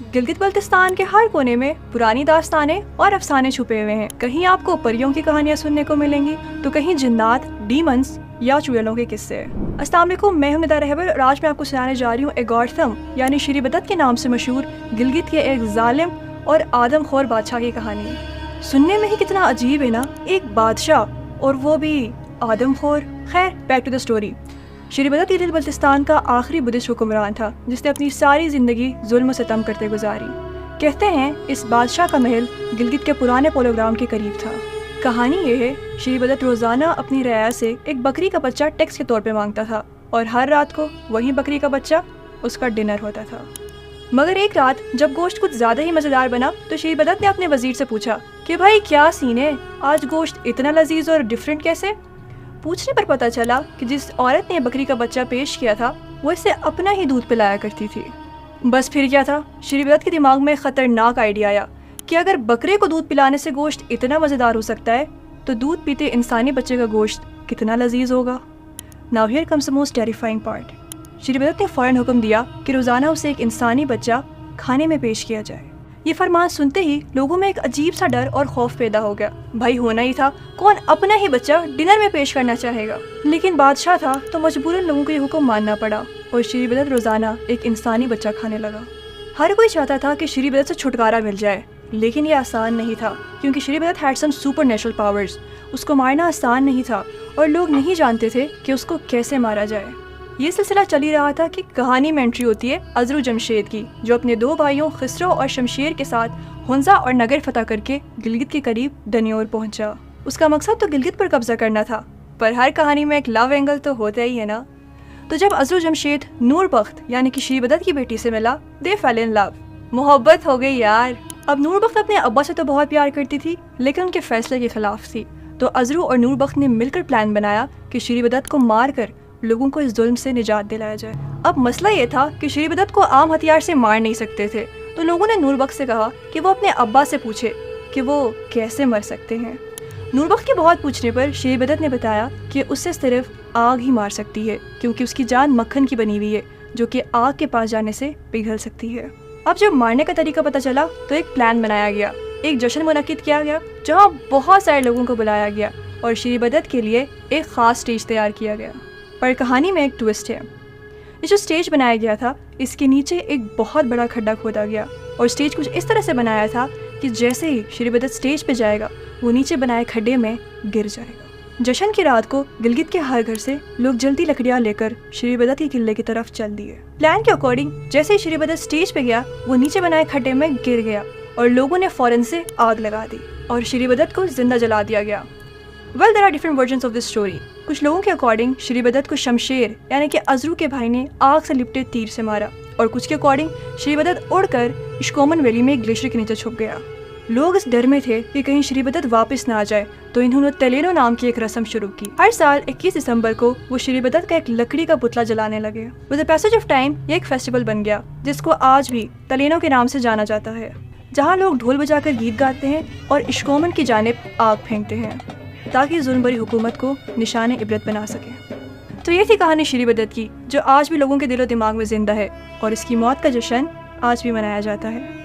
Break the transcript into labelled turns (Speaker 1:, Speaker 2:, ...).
Speaker 1: गिलगित बल्तिस्तान के हर कोने में पुरानी दास्तानें और अफसाने छुपे हुए हैं। कहीं आपको परियों की कहानियां सुनने को मिलेंगी तो कहीं जिन्नात, डीमंस या चुड़ैलों के किस्से। अस्सलाम वालेकुम, मैं हूं निदा रहबर और आज मैं आपको सुनाने जा रही हूँ एगोर्थम यानी श्री बदत के नाम से मशहूर गिलगित के एक जालिम और आदमखोर बादशाह की कहानी। सुनने में ही कितना अजीब है ना, एक बादशाह और वो भी आदमखोर। खैर, back to the story. Shri Badat Gilgit Baltistan का आखिरी बुद्धिस्ट हुक्मरान था जिसने अपनी सारी जिंदगी जुल्म से तम करते गुजारी। कहते हैं इस बादशाह का महल गिलगित के पुराने पोलोग्राम के करीब था। कहानी ये है, श्री बदत रोजाना अपनी रया से एक बकरी का बच्चा टैक्स के तौर पे मांगता था और हर रात को वही बकरी का बच्चा उसका डिनर होता था। मगर एक रात जब गोश्त कुछ ज्यादा ही मजेदार बना तो श्री बदत ने अपने वजीर से पूछा कि भाई क्या सीन है, आज गोश्त इतना लजीज और डिफरेंट कैसे? पूछने पर पता चला कि जिस औरत ने बकरी का बच्चा पेश किया था वो इसे अपना ही दूध पिलाया करती थी। बस फिर क्या था, श्री बदत के दिमाग में खतरनाक आइडिया आया कि अगर बकरे को दूध पिलाने से गोश्त इतना मज़ेदार हो सकता है तो दूध पीते इंसानी बच्चे का गोश्त कितना लजीज होगा। Now here comes the most terrifying part. Shri Badat ने फ़ौरन हुक्म दिया कि रोज़ाना उसे एक इंसानी बच्चा खाने में पेश किया जाए। ये फरमान सुनते ही लोगों में एक अजीब सा डर और खौफ पैदा हो गया। भाई होना ही था, कौन अपना ही बच्चा डिनर में पेश करना चाहेगा? लेकिन बादशाह था तो मजबूरन लोगों को ये हुक्म मानना पड़ा और श्री बदत रोज़ाना एक इंसानी बच्चा खाने लगा। हर कोई चाहता था कि श्री बदत से छुटकारा मिल जाए, लेकिन ये आसान नहीं था क्योंकि Shri Badat had some supernatural powers. उसको मारना आसान नहीं था और लोग नहीं जानते थे कि उसको कैसे मारा जाए। ये सिलसिला चल ही रहा था कि कहानी में एंट्री होती है अजरू जमशेद की, जो अपने दो भाइयों खसरो और शमशेर के साथ हुंजा और नगर फतह करके गिलगित के करीब दनियोर पहुंचा। उसका मकसद तो गिलगित पर कब्जा करना था, पर हर कहानी में एक लव एंगल तो होता ही है ना। तो जब अजरू जमशेद नूर बख्त यानी कि श्री बदत की बेटी से मिला, दे फेल इन लव। मोहब्बत हो गई यार। अब नूर बख्त अपने अब्बा से तो बहुत प्यार करती थी लेकिन उनके फैसले के खिलाफ थी। तो अजरू और नूर बख्त ने मिलकर प्लान बनाया कि श्री बदत को मार कर लोगों को इस जुल्म से निजात दिलाया जाए। अब मसला ये था कि श्री बदत को आम हथियार से मार नहीं सकते थे, तो लोगों ने नूर बख्त से कहा कि वो अपने अब्बा से पूछे कि वो कैसे मर सकते हैं। नूर बख्त के बहुत पूछने पर श्री बदत ने बताया कि उससे सिर्फ आग ही मार सकती है क्योंकि उसकी जान मक्खन की बनी हुई है जो कि आग के पास जाने से पिघल सकती है। अब जब मारने का तरीका पता चला तो एक प्लान बनाया गया। एक जश्न मुनक्किद किया गया जहाँ बहुत सारे लोगों को बुलाया गया और श्री बदत के लिए एक ख़ास स्टेज तैयार किया गया। पर कहानी में एक ट्विस्ट है। ये जो स्टेज बनाया गया था इसके नीचे एक बहुत बड़ा खड्डा खोदा गया और स्टेज कुछ इस तरह से बनाया था कि जैसे ही श्री बदत स्टेज पे जाएगा वो नीचे बनाए खड्डे में गिर जाएगा। जश्न की रात को गिलगित के हर घर से लोग जल्दी लकड़ियाँ लेकर श्री बदत के किले की तरफ चल दिए। प्लान के अकॉर्डिंग जैसे ही श्री बदत स्टेज पे गया वो नीचे बनाए खड्डे में गिर गया और लोगों ने फौरन से आग लगा दी और श्री बदत को जिंदा जला दिया गया। Well, there are different versions of this story. कुछ लोगों के अकॉर्डिंग श्री बदत को शमशेर यानी कि अजरू के भाई ने आग से लिपटे तीर से मारा और कुछ के अकॉर्डिंग श्री बदत उड़कर इश्कोमन वैली में एक ग्लेशियर के नीचे छुप गया। लोग इस डर में थे कि कहीं श्री बदत वापस ना आ जाए तो इन्होंने तलेनो नाम की एक रस्म शुरू की। हर साल 21 दिसंबर को वो श्री बदत का एक लकड़ी का पुतला जलाने लगे। With the passage of time ये एक फेस्टिवल बन गया जिसको आज भी तलेनो के नाम से जाना जाता है, जहाँ लोग ढोल बजाकर गीत गाते हैं और इश्कोमन की जानिब आग फेंकते हैं ताकि जुल्म भरी हुकूमत को निशाने इबरत बना सके। तो ये थी कहानी श्री बदत की जो आज भी लोगों के दिलो दिमाग में जिंदा है और इसकी मौत का जश्न आज भी मनाया जाता है।